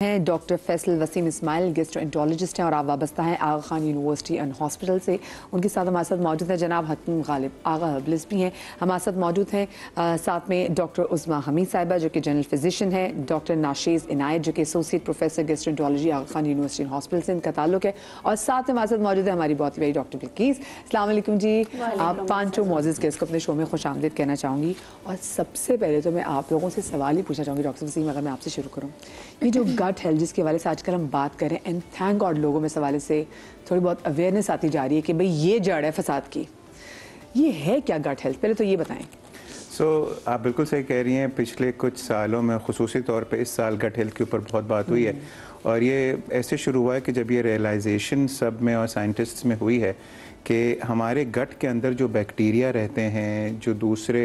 हैं doctor Faisal Wasim Ismail gastroenterologist हैं और आप वाबस्ता हैं आगा खान यूनिवर्सिटी एंड हॉस्पिटल से। उनके साथ हमारे साथ मौजूद हैं जनाब हतम गालिब आगा हर्बलिस्ट भी हैं, हमारे साथ मौजूद हैं साथ में डॉक्टर उस्मा हमीद साहिबा जो कि जनरल फिजिशियन है, डॉक्टर नाशीज इनायत जो कि associate professor gastroenterology Aga Khan University and Hospital से इनका ताल्लुक है, और साथ में हमारे साथ मौजूद है हमारी बहुत बड़ी डॉक्टर बिल्कीस। अस्सलाम वालेकुम जी, आप पाँचों मौजूद गेस्ट को अपने शो में खुश आमदीद कहना चाहूँगी। और सबसे पहले तो मैं आप लोगों से सवाल ही पूछना चाहूँगी डॉक्टर वसीम, अगर मैं आपसे शुरू करूँ, ये जो गट हेल्थ जिसके हवाले से आजकल हम बात करें, एंड थैंक गॉड लोगों में इस हवाले से थोड़ी बहुत अवेयरनेस आती जा रही है कि भाई ये जड़ है फसाद की, ये है क्या गट हेल्थ, पहले तो ये बताएं। आप बिल्कुल सही कह रही हैं। पिछले कुछ सालों में खुसूसी तौर पे इस साल गट हेल्थ के ऊपर बहुत बात हुई है, और ये ऐसे शुरू हुआ है कि जब ये रियलाइजेशन सब में और साइंटिस्ट्स में हुई है कि हमारे गट के अंदर जो बैक्टीरिया रहते हैं, जो दूसरे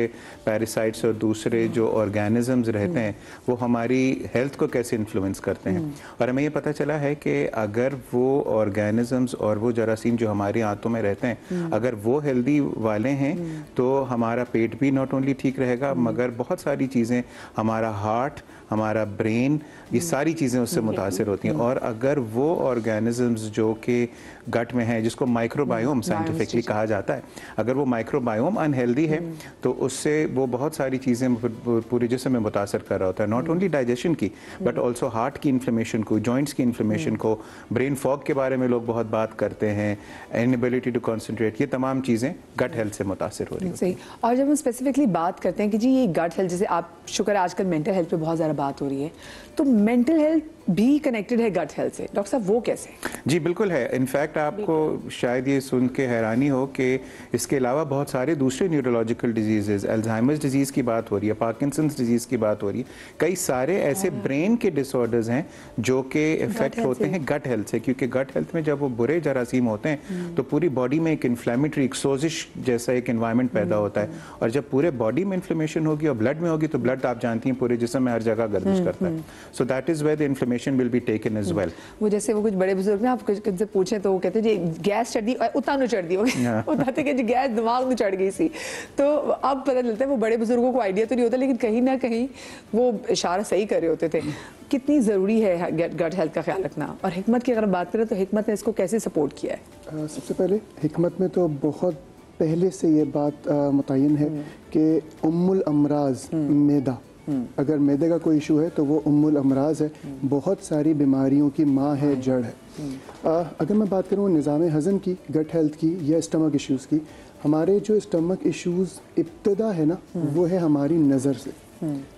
पैरासाइट्स और दूसरे जो ऑर्गेनिजम्स रहते हैं, वो हमारी हेल्थ को कैसे इन्फ्लुएंस करते हैं। और हमें ये पता चला है कि अगर वो ऑर्गेनिजम्स और वो जरासीम जो हमारी आंतों में रहते हैं, अगर वो हेल्दी वाले हैं तो हमारा पेट भी नॉट ओनली ठीक रहेगा, मगर बहुत सारी चीज़ें, हमारा हार्ट, हमारा ब्रेन, ये सारी चीज़ें उससे मुतासिर होती हैं। और अगर वो ऑर्गेनिजम्स जो कि गट में हैं, जिसको माइक्रोबायोम साइंटिफिकली कहा जाता है, अगर वो माइक्रोबायोम अनहेल्दी है तो उससे वो बहुत सारी चीज़ें पूरे जिस्म में मुतासर कर रहा होता है, नॉट ओनली डाइजेशन की बट ऑल्सो हार्ट की इन्फ्लेमेशन को, जॉइंट्स की इन्फ्लेमेशन को, ब्रेन फॉग के बारे में लोग बहुत बात करते हैं, इनएबिलिटी टू कॉन्सेंट्रेट, ये तमाम चीज़ें गट हेल्थ से मुतासर हो रही हैं। और जब हम स्पेसिफिकली बात करते हैं कि जी ये गट हेल्थ, जैसे आप शुक्र है आजकल मेंटल हेल्थ पे बहुत ज़्यादा बात हो रही है, तो मेंटल हेल्थ भी कनेक्टेड है गट हेल्थ से, डॉक्टर साहब वो कैसे? जी बिल्कुल है। इनफैक्ट आपको शायद ये सुन के हैरानी हो कि इसके अलावा बहुत सारे दूसरे न्यूरोलॉजिकल डिजीज़, अल्जाइमर्स डिजीज़ की बात हो रही है, पार्किंसंस डिजीज़ की बात हो रही है, कई सारे ऐसे ब्रेन के डिसऑर्डर्स हैं जो कि इफेक्ट होते हैं गट हेल्थ से, क्योंकि गट हेल्थ में जब वो बुरे जरासीम होते हैं तो पूरी बॉडी में एक इन्फ्लेमेटरी, एक सोजिश जैसा एक इन्वायरमेंट पैदा होता है, और जब पूरे बॉडी में इन्फ्लेमेशन होगी और ब्लड में होगी तो ब्लड आप जानती हैं पूरे जिस्म में हर जगह गर्दिश करता है। So that is where the inflammation will be taken as well. वो जैसे वो कुछ बड़े बुजुर्ग ना, आप कुछ से पूछे तो वो कहते हैं जी गैस चढ़ दी, उतना चढ़ दी, बताते कि जी गैस दिमाग में चढ़ गई सी। तो अब पता चलता है वो बड़े बुजुर्गों को आइडिया तो नहीं होता, लेकिन कहीं ना कहीं वो इशारा सही कर रहे होते थे। कितनी ज़रूरी है गट हेल्थ का ख्याल रखना, और हिकमत की अगर बात करें तो हिकमत ने इसको कैसे सपोर्ट किया है? सबसे पहले हिकमत में तो बहुत पहले से ये बात मुतय्यन है कि उम्मुल अमराज मैदा, अगर मैदे का कोई इशू है तो वो उम्मुल अमराज है, बहुत सारी बीमारियों की माँ है, जड़ है। अगर मैं बात करूँ निज़ाम हज़म की, गट हेल्थ की या स्टमक इश्यूज़ की, हमारे जो स्टमक इश्यूज़ इब्तिदा है ना, वो है हमारी नज़र से।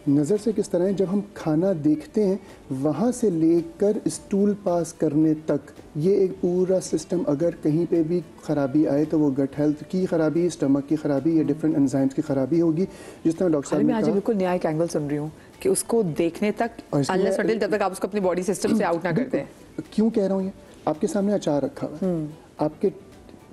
नज़र से किस तरह है, जब हम खाना देखते हैं वहाँ से लेकर स्टूल पास करने तक, ये एक पूरा सिस्टम अगर कहीं पे भी ख़राबी आए तो वो गट हेल्थ की ख़राबी, स्टमक की ख़राबी या डिफरेंट एंजाइम्स की ख़राबी होगी। जिस तरह डॉक्टर साहब ने आज बिल्कुल नया एक एंगल सुन रही हूँ कि उसको देखने तक जब तक आप उसको अपनी बॉडी सिस्टम से आउट ना करते हैं। क्यों कह रहा हूँ, ये आपके सामने अचार रखा हुआ है, आपके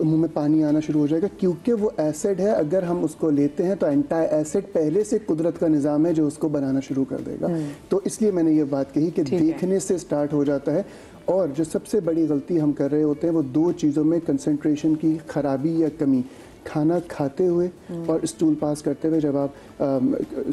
मुंह में पानी आना शुरू हो जाएगा, क्योंकि वो एसिड है। अगर हम उसको लेते हैं तो एंटी एसिड पहले से कुदरत का निज़ाम है जो उसको बनाना शुरू कर देगा। तो इसलिए मैंने ये बात कही कि देखने से स्टार्ट हो जाता है। और जो सबसे बड़ी गलती हम कर रहे होते हैं वो दो चीज़ों में, कंसंट्रेशन की खराबी या कमी, खाना खाते हुए और स्टूल पास करते हुए। जब आप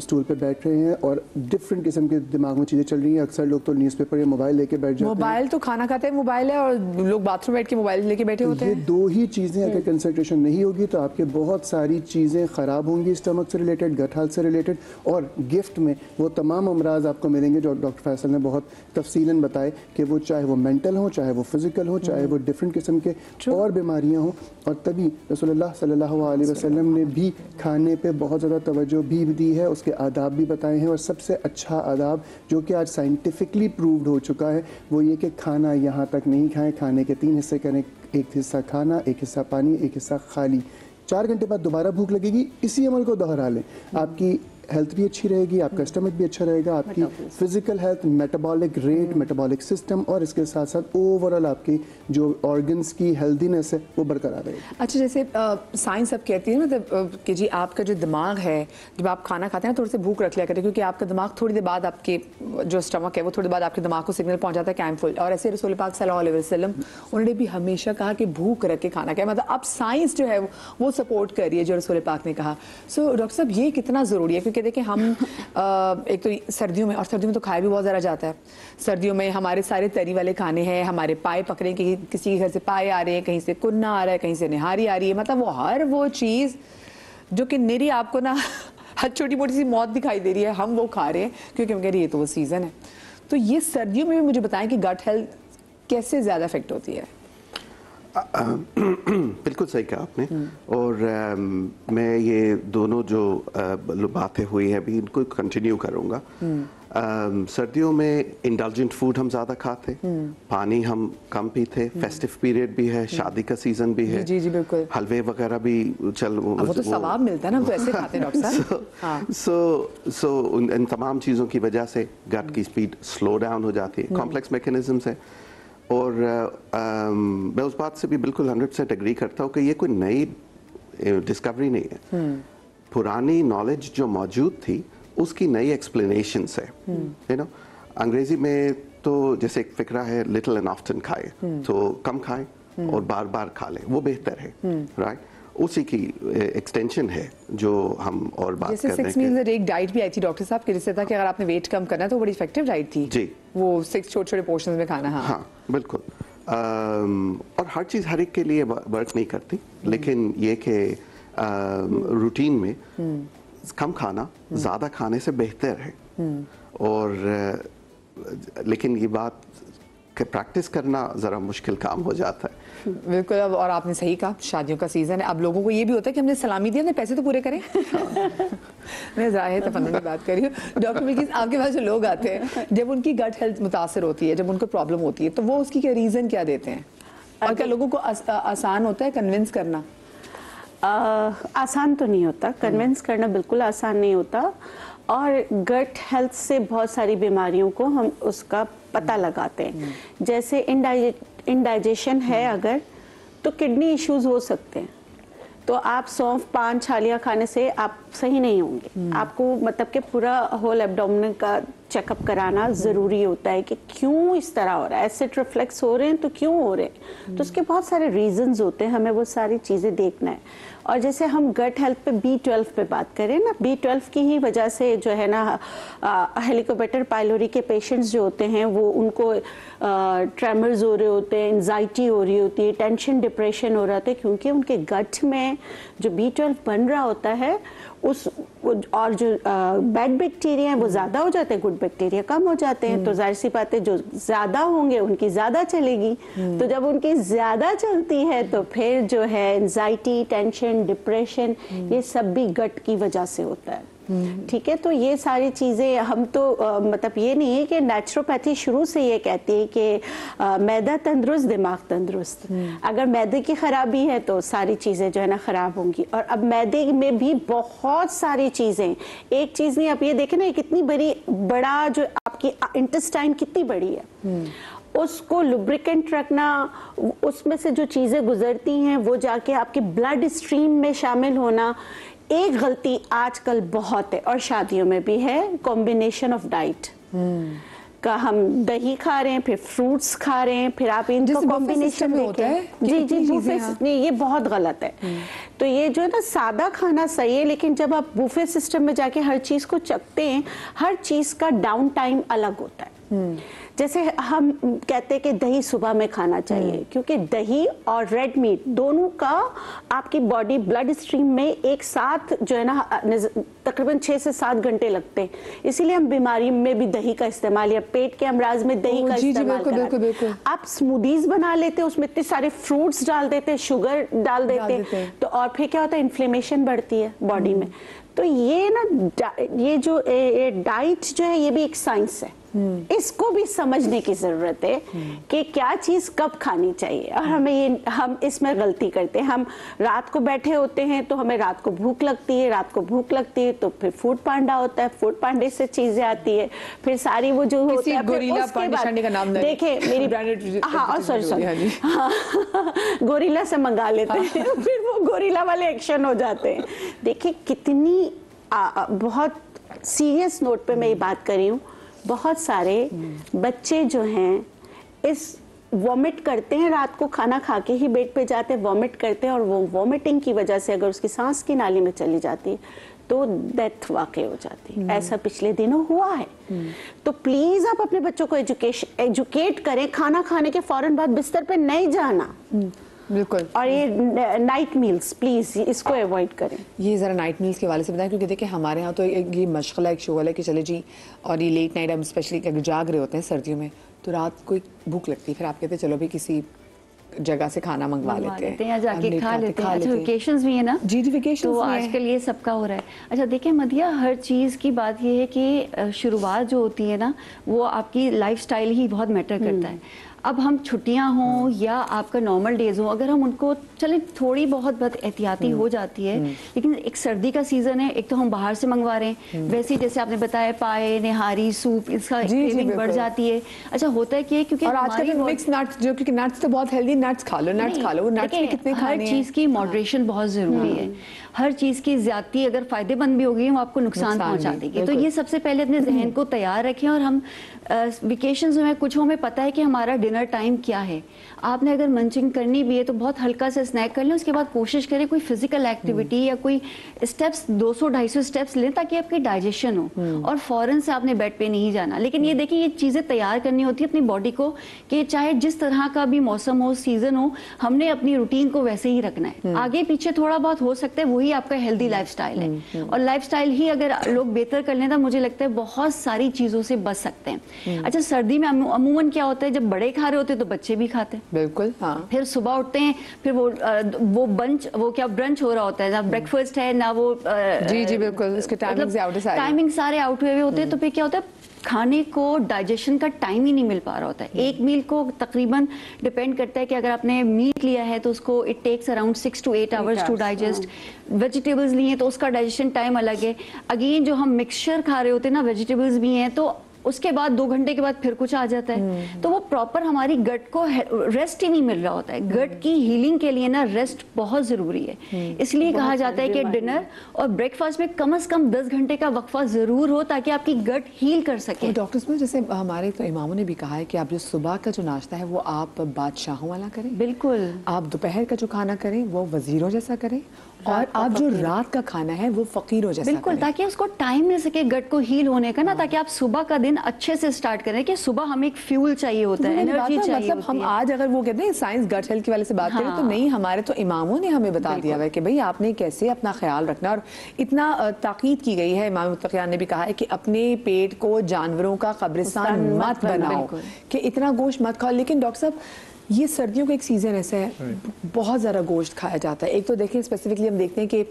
स्टूल पे बैठ रहे हैं और डिफरेंट किस्म के दिमाग में चीज़ें चल रही हैं, अक्सर लोग तो न्यूज़पेपर या मोबाइल लेके बैठ जाते हैं। मोबाइल तो खाना खाते हैं मोबाइल है, और लोग बाथरूम बैठ के मोबाइल लेके बैठे होते हैं। ये दो ही चीज़ें अगर कंसंट्रेशन नहीं होगी तो आपके बहुत सारी चीज़ें ख़राब होंगी, स्टमक से रिलेटेड, गट हेल्थ से रिलेटेड। और गिफ्ट में वो तमाम अमराज आपको मिलेंगे जो डॉक्टर फैसल ने बहुत तफसीलन बताए, कि वो चाहे वो मेंटल हो, चाहे वो फिजिकल हो, चाहे वो डिफरेंट किस्म के और बीमारियाँ हों। और तभी रसूलुल्लाह सल्लल्लाहु अलैहि वसल्लम ने भी खाने पे बहुत ज़्यादा तवज्जो भी दी है, उसके आदाब भी बताए हैं। और सबसे अच्छा आदाब जो कि आज साइंटिफिकली प्रूव्ड हो चुका है वो ये कि खाना यहाँ तक नहीं खाएं, खाने के 3 हिस्से करें, एक हिस्सा खाना, एक हिस्सा पानी, एक हिस्सा खाली। 4 घंटे बाद दोबारा भूख लगेगी, इसी अमल को दोहरा लें, आपकी हेल्थ भी अच्छी रहेगी, आपका स्टमक भी अच्छा रहेगा, आपकी physical health, metabolic rate, metabolic system, और इसके साथ साथ ओवरऑल आपकी जो ऑर्गन्स की हेल्दीनेस है वो बरकरार रहेगी। अच्छा, जैसे साइंस अब कहती है मतलब कि जी आपका जो दिमाग है, जब आप खाना खाते हैं थोड़ी सी भूख रख लिया करें, क्योंकि आपका दिमाग थोड़ी देर बाद, आपके जो स्टमक है वो थोड़ी देर बाद आपके दिमाग को सिग्नल पहुंचाता है कि आई एम फुल। और ऐसे रसूल पाक सल्लल्लाहु अलैहि वसल्लम उन्होंने भी हमेशा कहा कि भूख रख के खाना खाए, मतलब अब साइंस जो है वो सपोर्ट कर रही है जो रसूल पाक ने कहा। सो डॉक्टर साहब ये कितना ज़रूरी है, क्योंकि कि देखें हम एक तो सर्दियों में, और सर्दियों में तो खाया भी बहुत ज़्यादा जाता है। सर्दियों में हमारे सारे तरी वाले खाने हैं, हमारे पाए पकड़े कि किसी के घर से पाए आ रहे हैं, कहीं से कुन्ना आ रहा है, कहीं से निहारी आ रही है, मतलब वो चीज़ जो कि मेरी आपको ना छोटी मोटी सी मौत दिखाई दे रही है, हम वो खा रहे हैं क्योंकि हम कह रहे हैं ये तो वो सीज़न है। तो ये सर्दियों में भी मुझे बताएं कि गट हेल्थ कैसे ज़्यादा इफेक्ट होती है? बिल्कुल सही कहा आपने। और मैं ये दोनों जो बातें हुई हैं अभी इनको कंटिन्यू करूँगा। सर्दियों में इंडल्जेंट फूड हम ज़्यादा खाते, पानी हम कम पीते, फेस्टिव पीरियड भी है, शादी का सीज़न भी है, जी जी बिल्कुल, हलवे वगैरह भी वो तो सवाब मिलता है ना, हम तो ऐसे खाते हैं डॉक्टर साहब। सो इन तमाम चीज़ों की वजह से गट की स्पीड स्लो डाउन हो जाती है। कॉम्प्लेक्स मैकेनिज्म्स है। और मैं उस बात से भी बिल्कुल 100% एग्री करता हूँ कि ये कोई नई डिस्कवरी नहीं है। पुरानी नॉलेज जो मौजूद थी उसकी नई एक्सप्लेनेशंस है। यू नो, अंग्रेजी में तो जैसे एक फिक्रा है लिटिल एंड ऑफ्टन खाए, तो कम खाए और बार बार खा लें, वो बेहतर है, राइट? उसी की एक्सटेंशन है जो हम और बात कर रहे हैं। 6 मील्स एक डाइट भी आई थी डॉक्टर साहब, जिससे था कि अगर आपने वेट कम करना है तो बड़ी इफेक्टिव डाइट थी जी, वो 6 छोटे छोटे पोर्शंस में खाना। हाँ बिल्कुल। और हर चीज़ हर एक के लिए वर्क नहीं करती, लेकिन ये कि रूटीन में कम खाना ज़्यादा खाने से बेहतर है। और लेकिन ये बात कि प्रैक्टिस करना ज़रा मुश्किल काम हो जाता है। बिल्कुल। अब और आपने सही कहा, शादियों का सीज़न है, अब लोगों को ये भी होता है कि हमने सलामी दी, हमने पैसे तो पूरे करें। मैं ज़ाहिर तफन्नुन की बात कर रही हूँ। डॉक्टर बिल्किस, आपके पास जो लोग आते हैं जब उनकी गट हेल्थ मुतासर होती है, जब उनको प्रॉब्लम होती है, तो वो उसकी क्या रीज़न क्या देते हैं, और क्या लोगों को आसान होता है कन्विंस करना? आसान तो नहीं होता, कन्विंस करना बिल्कुल आसान नहीं होता। और गट हेल्थ से बहुत सारी बीमारियों को हम उसका पता लगाते हैं। जैसे इंडाइजेशन है अगर, तो किडनी इश्यूज हो सकते हैं। तो आप सौंफ, पान, छालियाँ खाने से आप सही नहीं होंगे। आपको मतलब कि पूरा होल एब्डोमेन का चेकअप कराना ज़रूरी होता है कि क्यों इस तरह हो रहा है, एसिड रिफ्लेक्स हो रहे हैं तो क्यों हो रहे हैं, तो उसके बहुत सारे रीजंस होते हैं, हमें वो सारी चीज़ें देखना है। और जैसे हम गट हेल्थ पे B12 पे बात करें ना, B12 की ही वजह से जो है ना हेलिकोबैक्टर पाइलोरी के पेशेंट्स जो होते हैं वो उनको ट्रेमर्स हो रहे होते हैं, एंजाइटी हो रही होती है, टेंशन, डिप्रेशन हो रहा होता है, क्योंकि उनके गट में जो B12 बन रहा होता है और जो बैड बैक्टीरिया हैं वो ज़्यादा हो जाते हैं, गुड बैक्टीरिया कम हो जाते हैं। तो जाहिर सी बात है जो ज़्यादा होंगे उनकी ज़्यादा चलेगी। तो जब उनकी ज़्यादा चलती है तो फिर जो है एंजाइटी, टेंशन, डिप्रेशन, ये सब भी गट की वजह से होता है। ठीक है, तो ये सारी चीज़ें हम तो मतलब ये नहीं है कि नेचुरोपैथी शुरू से ये कहती है कि मैदा तंदुरुस्त दिमाग तंदुरुस्त। अगर मैदे की खराबी है तो सारी चीज़ें जो है ना ख़राब होंगी। और अब मैदे में भी बहुत सारी चीज़ें, एक चीज़ नहीं, आप ये देखें ना कितनी बड़ा जो आपकी इंटेस्टाइन कितनी बड़ी है, उसको लुब्रिकेंट रखना, उसमें से जो चीज़ें गुजरती हैं वो जाके आपकी ब्लड स्ट्रीम में शामिल होना। एक गलती आजकल बहुत है और शादियों में भी है, कॉम्बिनेशन ऑफ डाइट का। हम दही खा रहे हैं, फिर फ्रूट्स खा रहे हैं, फिर आप इनका कॉम्बिनेशन देखें। जी जी, बूफे नहीं, ये बहुत गलत है। तो ये जो है ना सादा खाना सही है, लेकिन जब आप बूफे सिस्टम में जाके हर चीज़ को चखते हैं, हर चीज़ का डाउन टाइम अलग होता है। जैसे हम कहते हैं कि दही सुबह में खाना चाहिए, क्योंकि दही और रेड मीट दोनों का आपकी बॉडी ब्लड स्ट्रीम में एक साथ जो है ना तकरीबन 6 से 7 घंटे लगते हैं। इसीलिए हम बीमारी में भी दही का इस्तेमाल, या पेट के अमराज में दही का इस्तेमाल करते हैं। आप स्मूदीज बना लेते हैं, उसमें इतने सारे फ्रूट्स डाल देते हैं, शुगर डाल देते हैं, तो और फिर क्या होता है, इन्फ्लेमेशन बढ़ती है बॉडी में। तो ये ना ये जो डाइट जो है ये भी एक साइंस है, इसको भी समझने की जरूरत है कि क्या चीज कब खानी चाहिए। और हम इसमें गलती करते हैं, हम रात को बैठे होते हैं तो हमें रात को भूख लगती है, तो फिर फूड पांडा होता है, फूड पांडे से चीजें आती है, फिर सारी वो जो होता है, देखिए मेरी सॉरी गोरिल्ला से मंगा लेते हैं, फिर वो गोरिल्ला वाले एक्शन हो जाते हैं। देखिए कितनी बहुत सीरियस नोट पे मैं ये बात कर रही हूँ, बहुत सारे बच्चे जो हैं इस वॉमिट करते हैं, रात को खाना खा के ही बेड पे जाते हैं, वॉमिट करते हैं, और वो वॉमिटिंग की वजह से अगर उसकी सांस की नाली में चली जाती है तो डेथ वाकई हो जाती है। ऐसा पिछले दिनों हुआ है। तो प्लीज आप अपने बच्चों को एजुकेट करें, खाना खाने के फौरन बाद बिस्तर पे नहीं जाना। बिल्कुल। और ये नाइट मील्स प्लीज इसको अवॉइड करें। ये ज़रा नाइट मील्स के वाले से बताएं, क्योंकि देखिए हमारे यहाँ तो ये मशगला एक शोगल है कि चले जी, और ये लेट नाइट हम स्पेशली अगर जाग रहे होते हैं सर्दियों में तो रात को भूख लगती है, फिर आप कहते हैं चलो भी किसी जगह से खाना मंगवा लेते हैं या जाके खा लेते हैं। अच्छा वेकेशंस भी है ना जी, वेकेशंस तो आजकल ये सबका हो रहा है। अच्छा देखिए मदिया, हर चीज़ की बात ये है कि शुरुआत जो होती है ना वो आपकी लाइफस्टाइल ही बहुत मैटर करता है। अब हम छुट्टियां हों या आपका नॉर्मल डेज हो, अगर हम उनको चले थोड़ी बहुत एहतियाती हो जाती है, लेकिन एक सर्दी का सीजन है, एक तो हम बाहर से मंगवा रहे हैं, वैसे ही जैसे आपने बताया पाए, निहारी, सूप, इसका क्रेविंग बढ़ जाती है। अच्छा होता है कि क्योंकि और आजकल मिक्स नट्स, जो क्योंकि नट्स तो बहुत हेल्दी, नट्स खा लो, नट्स खा लो, वो नट्स में कितने खाने हैं। हर चीज़ की मॉडरेशन बहुत ज़रूरी है। हर चीज़ की ज्यादती अगर फायदेमंद भी होगी वो आपको नुकसान पहुंचा देगी। तो ये सबसे पहले अपने जहन को तैयार रखें। और हम वेकेशंस में कुछ हमें पता है कि हमारा डिनर टाइम क्या है, आपने अगर मंचिंग करनी भी है तो बहुत हल्का सा स्नैक कर लें, उसके बाद कोशिश करें कोई फिजिकल एक्टिविटी या कोई स्टेप्स 200-250 स्टेप्स लें ताकि आपकी डाइजेशन हो, और फौरन से आपने बेड पे नहीं जाना। लेकिन ये देखिए ये चीज़ें तैयार करनी होती है अपनी बॉडी को कि चाहे जिस तरह का भी मौसम हो, सीजन हो, हमने अपनी रूटीन को वैसे ही रखना है। आगे पीछे थोड़ा बहुत हो सकता है, वही आपका हेल्दी लाइफस्टाइल है। और लाइफस्टाइल ही अगर लोग बेहतर कर लें तो मुझे लगता है बहुत सारी चीज़ों से बच सकते हैं। अच्छा सर्दी में अमूमन क्या होता है, जब बड़े खा रहे होते हैं तो बच्चे भी खाते हैं। बिल्कुल हाँ। फिर सुबह उठते हैं, फिर वो ब्रंच हो रहा होता है, ना ब्रेकफास्ट है ना वो जी जी बिल्कुल, उसके टाइमिंग सारे आउट हुए होते हैं। तो फिर क्या होता है, खाने को डाइजेशन का टाइम ही नहीं मिल पा रहा होता है। एक मील को तकरीबन डिपेंड करता है कि अगर आपने मीट लिया है तो उसको it takes around 6 to 8 hours to digest. Vegetables लिए तो उसका डाइजेशन टाइम अलग है। अगेन जो हम मिक्सचर खा रहे होते हैं ना, वेजिटेबल्स भी हैं, तो उसके बाद 2 घंटे के बाद फिर कुछ आ जाता है। तो वो प्रॉपर हमारी गट को रेस्ट ही नहीं मिल रहा होता है। गट की हीलिंग के लिए ना रेस्ट बहुत जरूरी है। इसलिए कहा जाता है कि डिनर और ब्रेकफास्ट में कम से कम 10 घंटे का वक्फा जरूर हो ताकि आपकी गट हील कर सके। डॉक्टर्स में जैसे हमारे तो इमामों ने भी कहा है कि आप जो सुबह का जो नाश्ता है वो आप बादशाहों वाला करें, बिल्कुल। आप दोपहर का जो खाना करें वो वजीरों जैसा करें, और आप जो रात का खाना है वो फकीरों जैसा बिल्कुल करें। ताकि उसको टाइम मिल सके गट को हील होने का ना, ताकि आप सुबह का दिन अच्छे से स्टार्ट करें। कि सुबह हमें एक फ्यूल चाहिए होता है, एनर्जी चाहिए मतलब हम आज अगर वो कहते हैं साइंस गट हेल्थ के वाले से बात करें तो नहीं, हमारे तो इमामों ने हमें बता दिया है कि भाई आपने कैसे अपना ख्याल रखना। और इतना ताकीद की गई है, इमाम मुत्तकियान ने भी कहा है कि अपने पेट को जानवरों का कब्रिस्तान मत बनाओ, कि इतना गोश्त मत खाओ। लेकिन डॉक्टर साहब ये सर्दियों का एक सीज़न ऐसा है बहुत ज़्यादा गोश्त खाया जाता है। एक तो देखें स्पेसिफिकली हम देखते हैं कि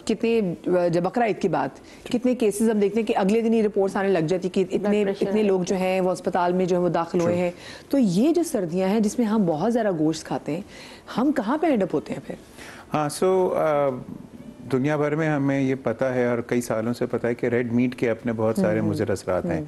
कितने जब बकरा ईद की बात, कितने केसेस हम देखते हैं कि अगले दिन ही रिपोर्ट्स आने लग जाती कि इतने लोग जो हैं वो अस्पताल में जो है वो दाखिल हुए हैं। तो ये जो सर्दियां हैं जिसमें हम बहुत ज़्यादा गोश्त खाते हैं, हम कहाँ पे एंड अप होते हैं फिर? हाँ, दुनिया भर में हमें ये पता है और कई सालों से पता है कि रेड मीट के अपने बहुत सारे मुज़र असरात हैं।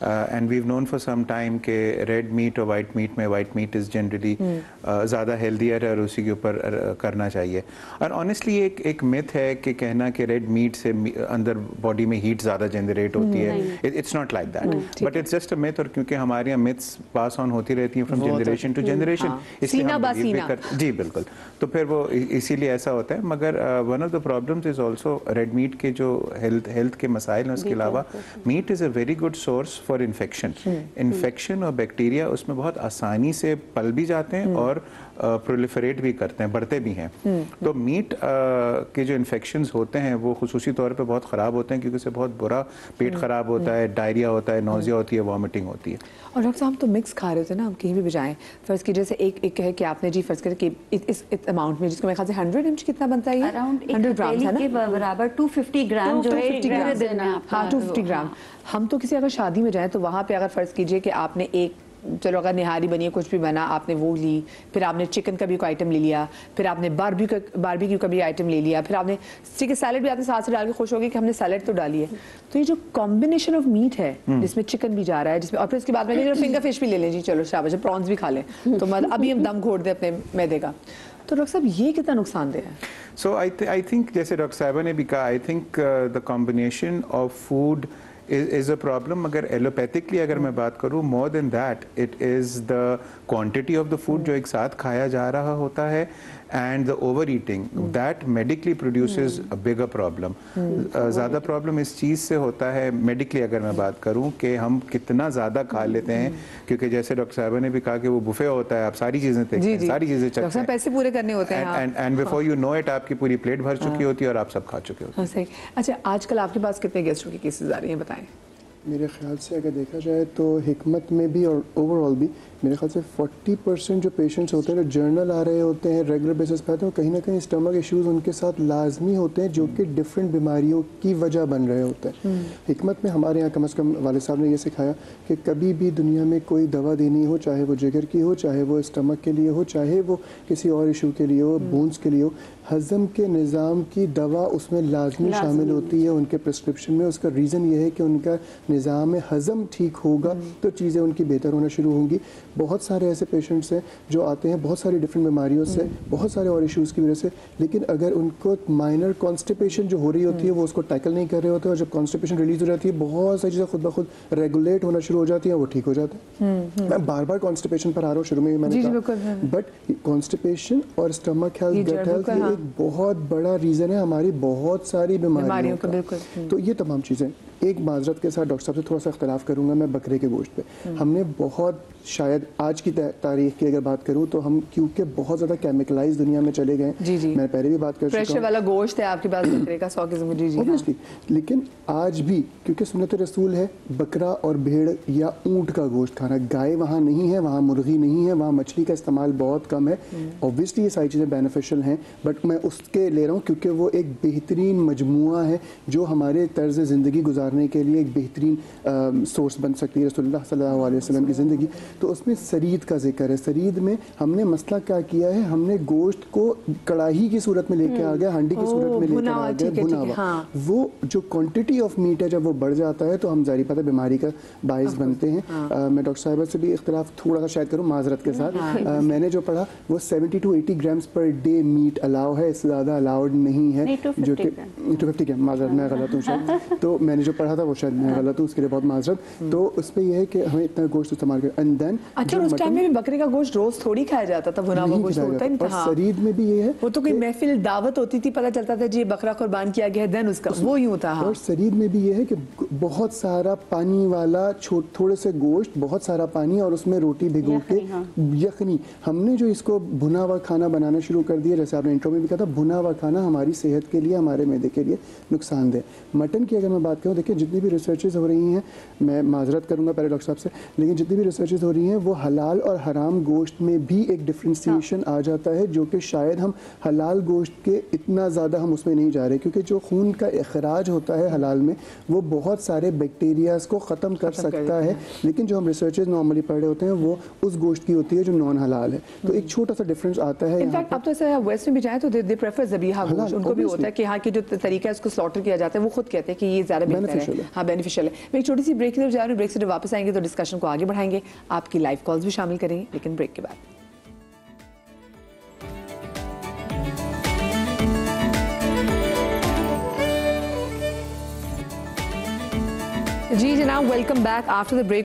And we have known for some time के रेड मीट और वाइट मीट में वाइट मीट इज़ जनरली ज़्यादा हेल्दियर है और उसी के ऊपर करना चाहिए। और ऑनेस्टली एक मिथ है कि कहना कि रेड मीट से अंदर बॉडी में हीट ज़्यादा जनरेट होती है। It's not like that, but it's just a myth. और क्योंकि हमारे यहाँ मिथ्स पास ऑन होती रहती हैं फ्रॉम जनरेशन टू जनरेशन, इसलिए हम बिलीव भी करते। जी बिल्कुल, तो फिर वो इसीलिए ऐसा होता है। मगर one of the problems is also red meat के जो हेल्थ के मसाइल हैं, उसके अलावा meat is a very good source for infection और बैक्टीरिया उसमें बहुत आसानी से पल भी जाते हैं और प्रोलिफरेट भी करते हैं, बढ़ते भी हैं। तो मीट के जो इन्फेक्शंस होते हैं वो खुसूसी तौर पे बहुत ख़राब होते हैं, क्योंकि उससे बहुत बुरा पेट ख़राब होता है, डायरिया होता है, नोजिया होती है, वॉमिटिंग होती है। और डॉक्टर साहब तो मिक्स खा रहे होते हैं ना, हम कहीं भी बजाएं, फ़र्ज़ कीजिए जैसे एक है कि आपने जी फ़र्ज़ करें कि इस अमाउंट में, जिसको मेरे ख्याल से 100 mg कितना बनता है, अराउंड 100 ग्राम है ना, बराबर 250 ग्राम जो है 250 ग्राम। हम तो किसी अगर शादी में जाएं तो वहाँ पे अगर फ़र्ज़ कीजिए कि आपने एक, चलो अगर निहारी बनी है, कुछ भी बना, आपने वो ली, फिर आपने चिकन का भी कोई आइटम ले लिया, फिर आपने बारबेक्यू का भी आइटम ले लिया, फिर आपने ठीक है सैलड भी आपने साथ से डाल के खुश हो गए कि हमने सैलड तो डाली है। तो ये जो कॉम्बिनेशन ऑफ मीट है जिसमें चिकन भी जा रहा है, जिसमें और फिर उसके बाद में फिंगर फिश भी ले लें जी, चलो शाबाश, प्रॉन्स भी खा लें, तो मतलब अभी हम दम घोट दें अपने मैदे का। तो डॉक्टर साहब ये कितना नुकसानदेह है? सो आई थिंक जैसे डॉक्टर साहिबा ने भी कहा, I think the combination of food is a problem. मगर एलोपैथिकली अगर मैं बात करूँ, more than that it is the quantity of the food जो एक साथ खाया जा रहा होता है and the over eating, that medically produces a bigger problem. ज़्यादा प्रॉब्लम इस चीज़ से होता है मेडिकली अगर मैं बात करूं कि हम कितना ज़्यादा खा लेते हैं, क्योंकि जैसे डॉक्टर साहबा ने भी कहा कि वो बुफे होता है, आप सारी चीज़ें देखते हैं, सारी चीज़ें चखते हैं, पैसे पूरे करने होते हैं and before you know it आपकी पूरी प्लेट भर चुकी होती है और आप सब खा चुके होते हैं। सही। अच्छा, आजकल आपके पास कितने गेस्टों की केसेस आ रही हैं, बताएं। मेरे ख्याल से अगर देखा जाए तो हिकमत में भी और ओवरऑल भी मेरे ख्याल से 40% जो पेशेंट्स होते हैं, जो जर्नल आ रहे होते हैं, रेगुलर बेसिस पे आते हैं, कहीं ना कहीं स्टमक इश्यूज उनके साथ लाजमी होते हैं, जो कि डिफरेंट बीमारियों की वजह बन रहे होते हैं। हिकमत में हमारे यहाँ कम से कम वाले साहब ने ये सिखाया कि कभी भी दुनिया में कोई दवा देनी हो, चाहे वो जिगर की हो, चाहे वो स्टमक के लिए हो, चाहे वो किसी और इशू के लिए हो, बोन्स के लिए हो, हज़म के निज़ाम की दवा उसमें लाजमी शामिल होती है उनके प्रिस्क्रिप्शन में। उसका रीज़न ये है कि उनका निज़ाम हज़म ठीक होगा तो चीज़ें उनकी बेहतर होना शुरू होंगी। बहुत सारे ऐसे पेशेंट्स हैं जो आते हैं बहुत सारी डिफरेंट बीमारियों से, बहुत सारे और इश्यूज़ की वजह से, लेकिन अगर उनको माइनर कॉन्स्टिपेशन जो हो रही होती है वो उसको टैकल नहीं कर रहे होते, और जब कॉन्स्टिपेशन रिलीज हो जाती है बहुत सारी चीज़ें खुद ब खुद रेगुलेट होना शुरू हो जाती हैं, वो ठीक हो जाते हैं। मैं बार बार कॉन्स्टिपेशन पर आ रहा हूँ, शुरू में मैंने कहा, बट कॉन्स्टिपेशन और स्टमक हेल्थ, गट हेल्थ ये एक बहुत बड़ा रीज़न है हमारी बहुत सारी बीमारियों का। तो ये तमाम चीज़ें, एक माजरत के साथ डॉक्टर साहब से थोड़ा सा इख्तलाफ करूंगा मैं बकरे के गोश्त पे। हमने बहुत, शायद आज की तारीख की अगर बात करूं तो हम क्योंकि बहुत ज़्यादा केमिकलाइज दुनिया में चले गए, मैं पहले भी बात कर चुका हूं, प्रेशर वाला गोश्त है आपके पास बकरे का 100 किस्म की, ऑब्वियसली। लेकिन आज भी क्योंकि सुन्नत रसूल है बकरा और भेड़ या ऊँट का गोश्त खाना, गाय वहाँ नहीं है, वहाँ मुर्गी नहीं है, वहाँ मछली का इस्तेमाल बहुत कम है। ऑब्वियसली ये सारी चीज़ें बेनिफिशियल हैं, बट मैं उसके ले रहा हूँ क्योंकि वो एक बेहतरीन मजमुआ है जो हमारे तर्ज ज़िंदगी गुजारने के लिए एक बेहतरीन सोर्स बन सकती है, रसूलुल्लाह सल्लल्लाहु अलैहि वसल्लम की ज़िंदगी। तो उसमें सरीद का जिक्र है। सरीद में हमने मसला क्या किया है, हमने गोश्त को कड़ाही की सूरत में लेके आ गया, हांडी की सूरत में लेकर आ गया, भुना हुआ। वो जो क्वांटिटी ऑफ मीट है जब वो बढ़ जाता है तो हम जारी पता बीमारी का बायस बनते हैं। मैं डॉक्टर साहिबा से भी इख्तिलाफ थोड़ा सा शायद करूँ माजरत के साथ। मैंने जो पढ़ा वो 70 to 80 grams per day meat allow है, इससे ज़्यादा अलाउड नहीं है, जो कि 250 ग्राम, माजरत मैं गलत हूँ शायद, तो मैंने जो पढ़ा था वो शायद मैं गलत हूँ, उसके लिए बहुत माजरत। तो उस पर यह है कि हमें इतना गोश्त इस्तेमाल करें एंड देन। अच्छा, उस टाइम में भी बकरे का गोश्त रोज थोड़ी खाया जाता था, भुना हुआ गोश्त होता ही था। सरीद में भी ये है, वो तो कोई महफिल दावत होती थी, पता चलता था जी बकरा कुर्बान किया गया है, देन उसका वो यूं था। और सरीद में भी ये है कि बहुत सारा पानी वाला थोड़े से गोश्त, बहुत सारा पानी और उसमें रोटी भिगो के यखनी। हमने जो इसको भुना हुआ खाना बनाना शुरू कर दिया, जैसे आपने इंट्रो में भी कहा था, भुना हुआ खाना हमारी सेहत के लिए, हमारे मैदे के लिए नुकसानदेह। मटन की अगर मैं बात करूँ, देखिए जितनी भी रिसर्चेज हो रही हैं, मैं माजरत करूँगा पहले डॉक्टर साहब से, लेकिन जितनी भी रिसर्चेज हो रही हैं वो हलाल और हराम गोश्त में भी एक डिफ्रेंसिएशन आ जाता है, जो कि शायद हम हलाल गोश्त के इतना ज़्यादा हम उसमें नहीं जा रहे, क्योंकि जो खून का इखराज होता है हलाल में वो बहुत सारे बैक्टीरियाज को ख़त्म कर सकता है, लेकिन जो हम रिसर्चेज नॉर्मली पढ़ रहे होते हैं वो उस गोश्त की होती है जो नॉन हलाल है। तो एक छोटा सा डिफरेंस आता है। इनफैक्ट अब तो ऐसा वेस्ट में भी जाए तो दे प्रेफर ज़बीहा गोश्त, उनको भी होता है कि हाँ की जो तरीका है उसको स्लॉटर किया जाता है, वो खुद कहते हैं कि ये ज़्यादा बेनिफिशियल है, हाँ बेनिफिशियल है। मैं एक छोटी सी ब्रेक की तरफ जा रही हूँ, ब्रेक से जब वापस आएंगे तो डिस्कशन को आगे बढ़ाएंगे, आपकी लाइव कॉल्स भी शामिल करेंगे, लेकिन ब्रेक के बाद। जी जनाब, welcome back after the break.